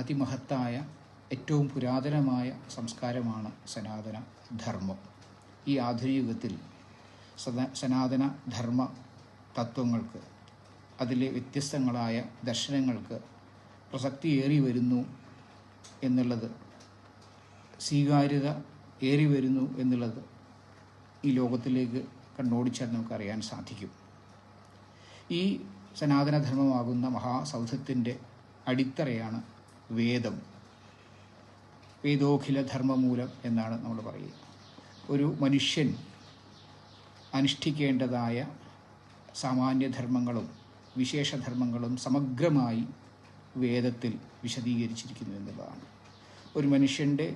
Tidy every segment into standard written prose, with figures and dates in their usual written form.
അതിമഹത്തായ ഏറ്റവും പുരാതനമായ സംസ്കാരമാണ് സനാതന ധർമ്മം. ഈ ആധുനിക യുഗത്തിൽ സനാതന ധർമ്മ തത്വങ്ങൾക്ക്, അതിലെ വ്യത്യസ്തങ്ങളായ ദർശനങ്ങൾക്ക് പ്രസക്തിയേറി വരുന്നു എന്നുള്ളത്, സ്വീകാര്യത ഏറി വരുന്നു എന്നുള്ളത് ഈ ലോകത്തിലേക്ക് കണ്ണോടിച്ചാൽ നമുക്കറിയാൻ സാധിക്കും. ഈ സനാതനധർമ്മമാകുന്ന മഹാസൗധത്തിൻ്റെ അടിത്തറയാണ് വേദം. വേദോഖില ധർമ്മമൂലം എന്നാണ് നമ്മൾ പറയുക. ഒരു മനുഷ്യൻ അനുഷ്ഠിക്കേണ്ടതായ സാമാന്യധർമ്മങ്ങളും വിശേഷധർമ്മങ്ങളും സമഗ്രമായി വേദത്തിൽ വിശദീകരിച്ചിരിക്കുന്നു എന്നുള്ളതാണ്. ഒരു മനുഷ്യൻ്റെ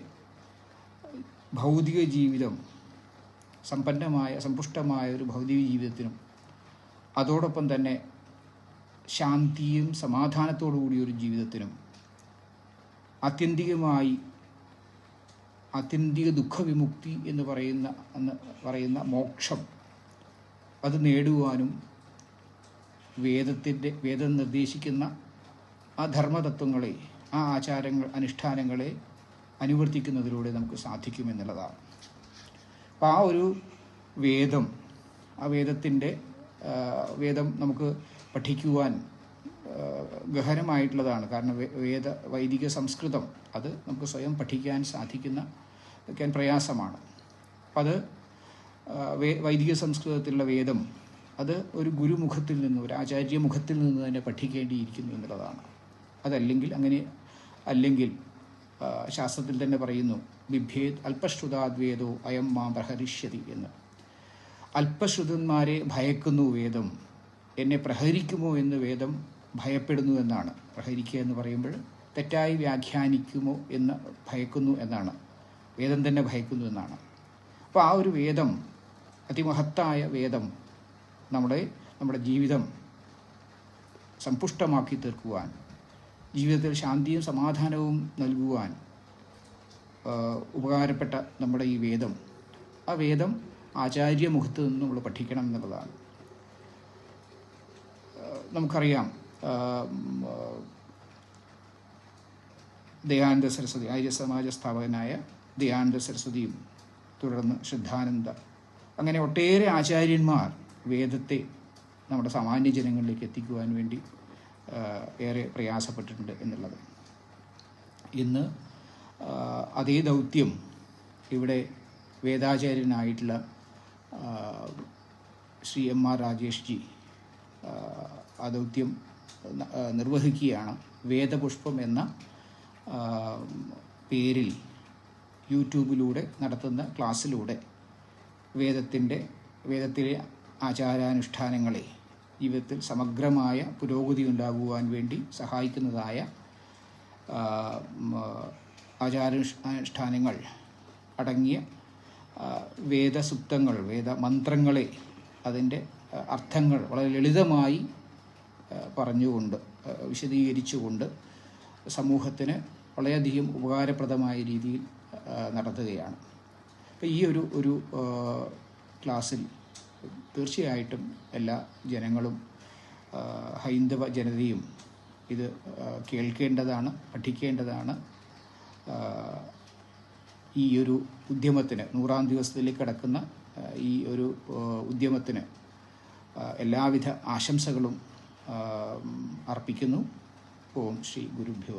ഭൗതിക ജീവിതം സമ്പുഷ്ടമായ ഒരു ഭൗതിക ജീവിതത്തിനും അതോടൊപ്പം തന്നെ ശാന്തിയും സമാധാനത്തോടു കൂടിയൊരു ജീവിതത്തിനും ആത്യന്തിക ദുഃഖവിമുക്തി എന്ന് പറയുന്ന മോക്ഷം അത് നേടുവാനും വേദം നിർദ്ദേശിക്കുന്ന ആ ധർമ്മതത്വങ്ങളെ, ആ ആചാരങ്ങൾ, അനുഷ്ഠാനങ്ങളെ അനുവർത്തിക്കുന്നതിലൂടെ നമുക്ക് സാധിക്കുമെന്നുള്ളതാണ്. അപ്പോൾ ആ ഒരു വേദം, വേദം നമുക്ക് പഠിക്കുവാൻ ഗഹനമായിട്ടുള്ളതാണ്. കാരണം വൈദിക സംസ്കൃതം അത് നമുക്ക് സ്വയം പഠിക്കാൻ പ്രയാസമാണ്. അപ്പം അത് വൈദിക സംസ്കൃതത്തിലുള്ള വേദം അത് ഒരു ഗുരുമുഖത്തിൽ നിന്ന്, ഒരു ആചാര്യമുഖത്തിൽ നിന്ന് തന്നെ പഠിക്കേണ്ടിയിരിക്കുന്നു എന്നുള്ളതാണ്. അല്ലെങ്കിൽ ശാസ്ത്രത്തിൽ തന്നെ പറയുന്നു, ബിഭ്യേത് അല്പശ്രുതാദ്വേദോ അയം മാം പ്രഹരിഷ്യതി എന്ന്. അല്പശ്രുതന്മാരെ ഭയക്കുന്നു വേദം, എന്നെ പ്രഹരിക്കുമോ എന്ന് വേദം ഭയപ്പെടുന്നു എന്നാണ്. പ്രഹരിക്കുക എന്ന് പറയുമ്പോൾ തെറ്റായി വ്യാഖ്യാനിക്കുമോ എന്ന് ഭയക്കുന്നു എന്നാണ്. വേദം തന്നെ ഭയക്കുന്നു എന്നാണ്. അപ്പോൾ ആ ഒരു വേദം, അതിമഹത്തായ വേദം നമ്മുടെ ജീവിതം സമ്പുഷ്ടമാക്കി തീർക്കുവാൻ, ജീവിതത്തിൽ ശാന്തിയും സമാധാനവും നൽകുവാൻ ഉപകാരപ്പെട്ട നമ്മുടെ ഈ വേദം, ആ വേദം ആചാര്യമുഖത്ത് നിന്ന് നമ്മൾ പഠിക്കണം എന്നുള്ളതാണ്. നമുക്കറിയാം, ദയാനന്ദ സരസ്വതി, ആര്യസമാജ സ്ഥാപകനായ ദയാനന്ദ സരസ്വതിയും തുടർന്ന് സിദ്ധാനന്ദ, അങ്ങനെ ഒട്ടേറെ ആചാര്യന്മാർ വേദത്തെ നമ്മുടെ സാമാന്യ ജനങ്ങളിലേക്ക് എത്തിക്കുവാൻ വേണ്ടി ഏറെ പ്രയാസപ്പെട്ടിട്ടുണ്ട് എന്നുള്ളത്. ഇന്ന് അതേ ദൗത്യം ഇവിടെ വേദാചാര്യനായിട്ടുള്ള ശ്രീ M.R. രാജേഷ് ജി ആ ദൗത്യം നിർവഹിക്കുകയാണ്. വേദപുഷ്പം എന്ന പേരിൽ യൂട്യൂബിലൂടെ നടത്തുന്ന ക്ലാസ്സിലൂടെ വേദത്തിലെ ആചാരാനുഷ്ഠാനങ്ങളെ ജീവിതത്തിൽ സമഗ്രമായ പുരോഗതി ഉണ്ടാകുവാൻ വേണ്ടി സഹായിക്കുന്നതായ ആചാരാനുഷ്ഠാനങ്ങൾ അടങ്ങിയ വേദസുക്തങ്ങൾ, വേദമന്ത്രങ്ങളെ, അതിൻ്റെ അർത്ഥങ്ങൾ വളരെ ലളിതമായി പറഞ്ഞുകൊണ്ട്, വിശദീകരിച്ചുകൊണ്ട് സമൂഹത്തിന് വളരെയധികം ഉപകാരപ്രദമായ രീതിയിൽ നടത്തുകയാണ്. അപ്പോൾ ഈ ഒരു ക്ലാസ്സിൽ തീർച്ചയായിട്ടും എല്ലാ ജനങ്ങളും, ഹൈന്ദവ ജനതയും ഇത് കേൾക്കേണ്ടതാണ്, പഠിക്കേണ്ടതാണ്. ഈ ഒരു ഉദ്യമത്തിന്, 100-ാം ദിവസത്തിലേക്ക് കടക്കുന്ന ഈ ഒരു ഉദ്യമത്തിന് എല്ലാവിധ ആശംസകളും അർപ്പിക്കുന്നു. ഓം ശ്രീ ഗുരുഭ്യോ.